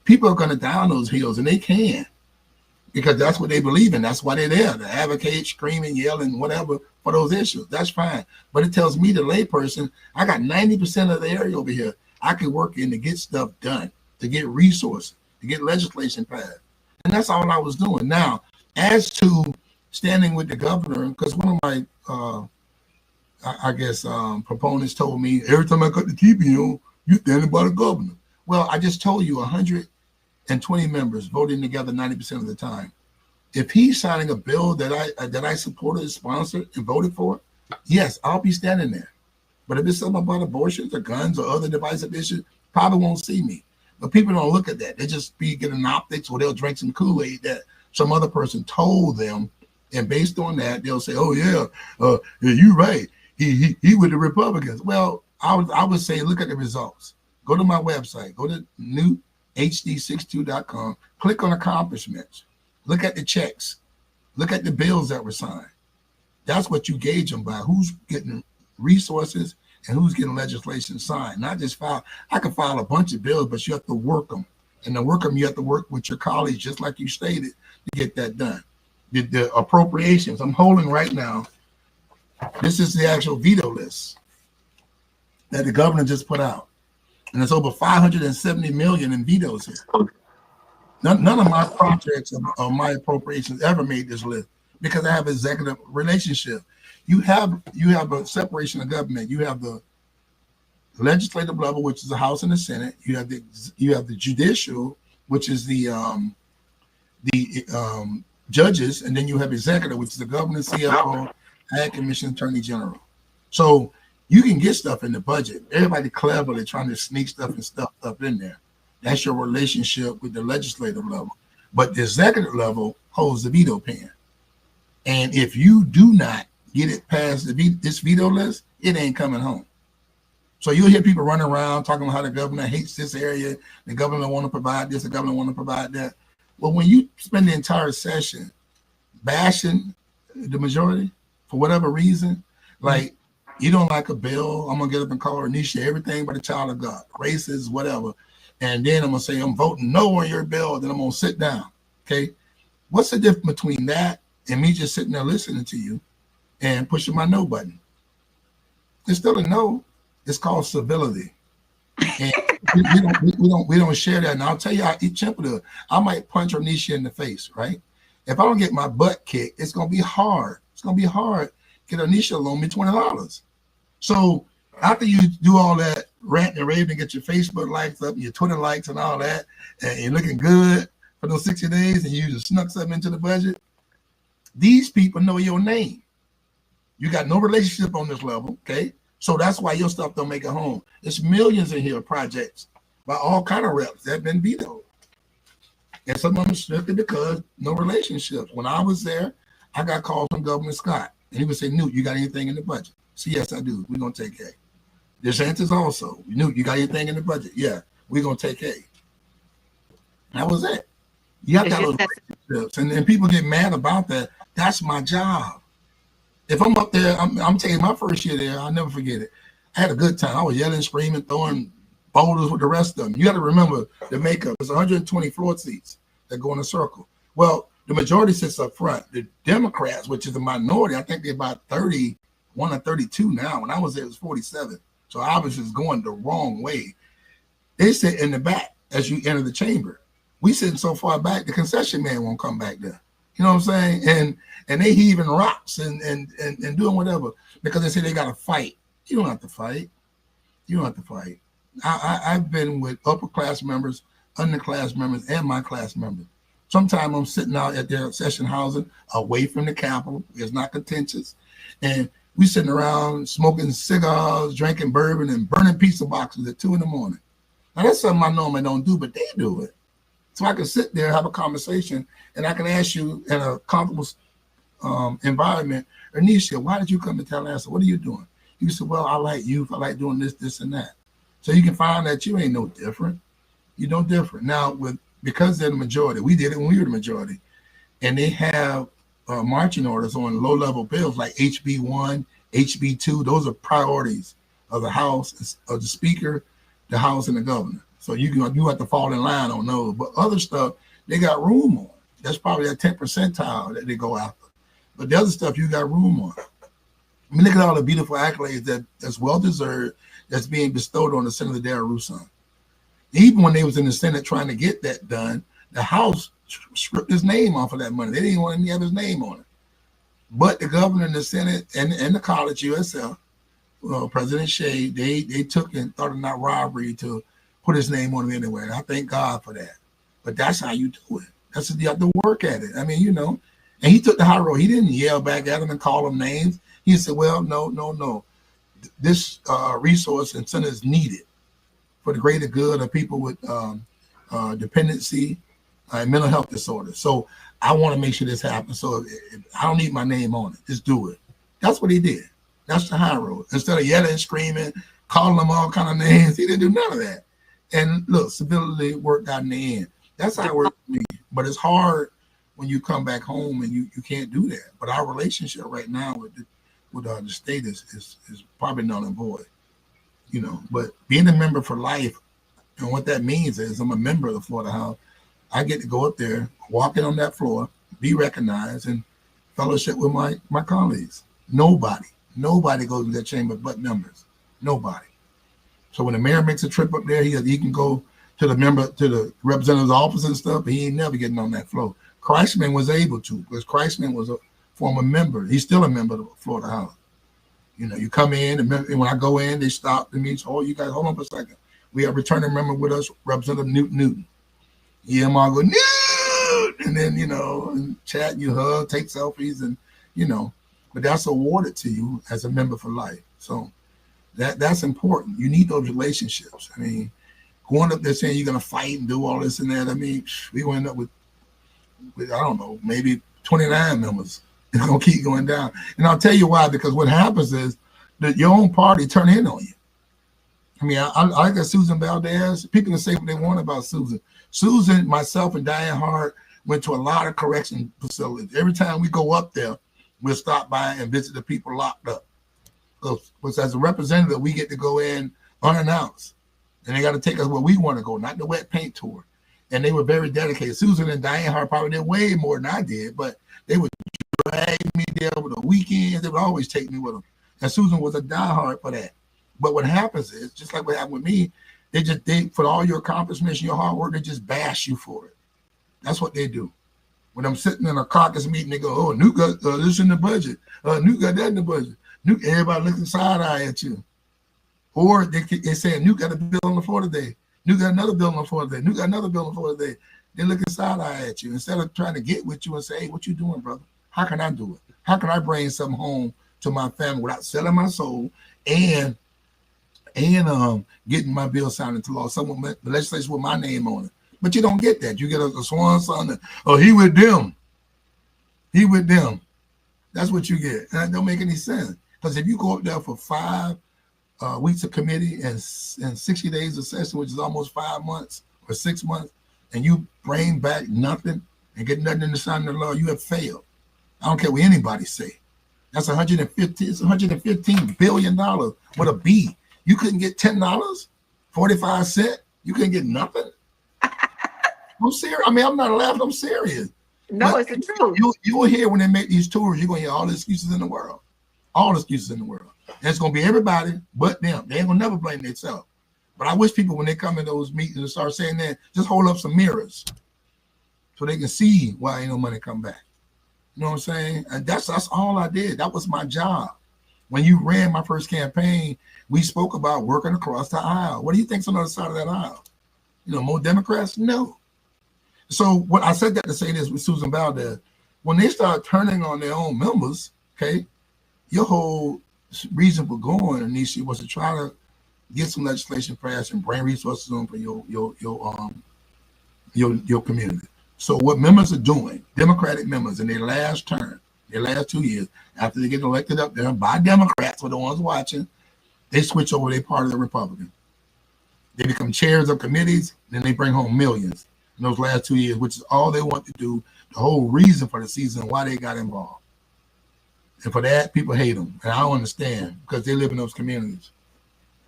People are going to down those hills, and they can, because that's what they believe in. That's why they're there, to advocate, screaming, yelling, whatever for those issues. That's fine. But it tells me, the layperson, I got 90% of the area over here I can work in to get stuff done, to get resources, to get legislation passed. And that's all I was doing. Now, as to standing with the governor, because one of my, proponents told me, every time I cut the TV on, you standing by the governor. Well, I just told you 120 members voting together 90% of the time. If he's signing a bill that I supported, sponsored, and voted for, yes, I'll be standing there. But if it's something about abortions or guns or other divisive issues, probably won't see me. But people don't look at that. They just be getting optics, or they'll drink some Kool-Aid that some other person told them, and based on that, they'll say, "Oh yeah, you're right. He with the Republicans." Well, I would say, look at the results. Go to my website. Go to newthd62.com. Click on accomplishments. Look at the checks. Look at the bills that were signed. That's what you gauge them by. Who's getting resources and who's getting legislation signed. Not just file. I can file a bunch of bills, but you have to work them. And to work them, you have to work with your colleagues, just like you stated, to get that done. The appropriations I'm holding right now, this is the actual veto list that the governor just put out. And it's over 570 million in vetoes here. None of my projects or my appropriations ever made this list, because I have executive relationship. You have a separation of government. You have the legislative level, which is the House and the Senate. You have the judicial, which is the judges, and then you have executive, which is the governor, CFO, Ag Commission, Attorney General. So you can get stuff in the budget. Everybody cleverly trying to sneak stuff and stuff up in there. That's your relationship with the legislative level. But the executive level holds the veto pen. And if you do not get it past this veto list, it ain't coming home. So you'll hear people running around talking about how the governor hates this area, the governor want to provide this, the governor want to provide that. Well, when you spend the entire session bashing the majority for whatever reason, like you don't like a bill, I'm gonna get up and call Ernisa everything but a child of God, racist, whatever. And then I'm gonna say I'm voting no on your bill, then I'm gonna sit down. Okay. What's the difference between that and me just sitting there listening to you and pushing my no button? It's still a no. It's called civility. And we don't share that. And I'll tell you how simple. I might punch Ernisa in the face, right? If I don't get my butt kicked, it's gonna be hard. It's gonna be hard. Get Ernisa to loan me $20. So after you do all that rant and rave and get your Facebook likes up, your Twitter likes and all that, and you're looking good for those 60 days, and you just snuck something into the budget, these people know your name. You got no relationship on this level, okay? So that's why your stuff don't make it home. There's millions in here projects by all kind of reps that have been vetoed. And some of them strictly because no relationships. When I was there, I got calls from Governor Scott, and he would say, "Newt, you got anything in the budget?" So yes, I do. We're gonna take A. DeSantis also. Newt, you got anything in the budget? Yeah, we're gonna take A. That was it. You have to have those relationships, and people get mad about that. That's my job. If I'm up there, I'm telling you, my first year there, I'll never forget it. I had a good time. I was yelling, screaming, throwing boulders with the rest of them. You got to remember the makeup. It's 120 floor seats that go in a circle. Well, the majority sits up front. The Democrats, which is the minority, I think they're about 31 or 32 now. When I was there, it was 47. So obviously it's going the wrong way. They sit in the back as you enter the chamber. We sitting so far back, the concession man won't come back there. You know what I'm saying? And they heaving rocks and doing whatever because they say they got to fight. You don't have to fight. You don't have to fight. I've been with upper class members, underclass members, and my class members. Sometimes I'm sitting out at their session housing away from the Capitol. It's not contentious. And we sitting around smoking cigars, drinking bourbon, and burning pizza boxes at 2 in the morning. Now, that's something I normally don't do, but they do it. So I can sit there, have a conversation, and I can ask you in a comfortable environment, Ernisa, why did you come to Tallahassee? What are you doing? You said, well, I like youth. I like doing this, this, and that. So you can find that you ain't no different. You're no different. Now, because they're the majority, we did it when we were the majority, and they have marching orders on low-level bills like HB1, HB2. Those are priorities of the House, of the Speaker, the House, and the Governor. So you have to fall in line on those. But other stuff, they got room on. That's probably that 10 percentile that they go after. But the other stuff you got room on. I mean, look at all the beautiful accolades that's well deserved, that's being bestowed on the Senator Darrell Roos son. Even when they was in the Senate trying to get that done, the House stripped his name off of that money. They didn't want him to have his name on it. But the governor and the Senate and the college USF, President Shea, they took and thought it not robbery to put his name on it anyway. And I thank God for that. But that's how you do it. That's you have to work at it. I mean, and he took the high road. He didn't yell back at him and call them names. He said, well, no. This resource and center is needed for the greater good of people with dependency and mental health disorders. So I want to make sure this happens. So I don't need my name on it. Just do it. That's what he did. That's the high road. Instead of yelling, screaming, calling them all kind of names, he didn't do none of that. And look, civility worked out in the end. That's how it worked for me. But it's hard when you come back home and you can't do that. But our relationship right now with the state is probably null and void. But being a member for life, and what that means is I'm a member of the Florida House. I get to go up there, walk in on that floor, be recognized, and fellowship with my colleagues. Nobody goes to that chamber but members. Nobody. So when the mayor makes a trip up there, he can go to the representative's office and stuff, but he ain't never getting on that floor. Christman was able to, because Christman was a former member. He's still a member of the Florida House. You come in, and when I go in, they stop the meeting. Oh, you guys, hold on for a second. We have a returning member with us, Representative Newt. EMR go, Newt! And then, and chat, you hug, take selfies, and, but that's awarded to you as a member for life. So that's important. You need those relationships. I mean, going up there saying you're going to fight and do all this and that, I mean, we will end up with I don't know, maybe 29 members. It's going to keep going down. And I'll tell you why, because what happens is that your own party turn in on you. I mean, I got Susan Valdez. People can say what they want about Susan. Susan, myself, and Diane Hart went to a lot of correction facilities. Every time we go up there, we'll stop by and visit the people locked up. Because as a representative, we get to go in unannounced. And they got to take us where we want to go, not the wet paint tour. And they were very dedicated. Susan and Diane Hart probably did way more than I did, but they would drag me there over the weekends. They would always take me with them. And Susan was a diehard for that. But what happens is, just like what happened with me, they for all your accomplishments, your hard work, they just bash you for it. That's what they do. When I'm sitting in a caucus meeting, they go, "Oh, Newt got this in the budget. Newt got that in the budget." Newt, everybody looking side eye at you. Or they say, "Newt got a bill on the floor today. Newt got another bill on the floor today. Newt got another bill on the floor today." They looking side eye at you instead of trying to get with you and say, "Hey, what you doing, brother? How can I do it? How can I bring something home to my family without selling my soul and getting my bill signed into law? Someone the legislation with my name on it." But you don't get that. You get a swan song that, "Oh, he with them. He with them." That's what you get. And that don't make any sense. Because if you go up there for 5 weeks of committee and 60 days of session, which is almost 5 months or 6 months, and you bring back nothing and get nothing in the sign of the law, you have failed. I don't care what anybody say. That's $115 billion with a B. You couldn't get $10, 45 cents. You couldn't get nothing. I'm serious. I mean, I'm not laughing. I'm serious. No, but it's the truth. You will hear when they make these tours, you're going to hear all the excuses in the world. All the excuses in the world. And it's going to be everybody but them. They ain't going to never blame themselves. But I wish people, when they come in those meetings and start saying that, just hold up some mirrors so they can see why ain't no money come back. You know what I'm saying? And that's all I did. That was my job. When you ran my first campaign, we spoke about working across the aisle. What do you think's on the other side of that aisle? More Democrats? No. So what I said that to say this with Susan Valdez, when they start turning on their own members, okay, your whole reason for going, Ernisa, was to try to get some legislation passed and bring resources on for your community. So what members are doing, Democratic members in their last term, their last 2 years, after they get elected up there by Democrats, for the ones watching, they switch over, they part of the Republican. They become chairs of committees, then they bring home millions in those last 2 years, which is all they want to do, the whole reason for the season, why they got involved. And for that, people hate them. And I don't understand, because they live in those communities.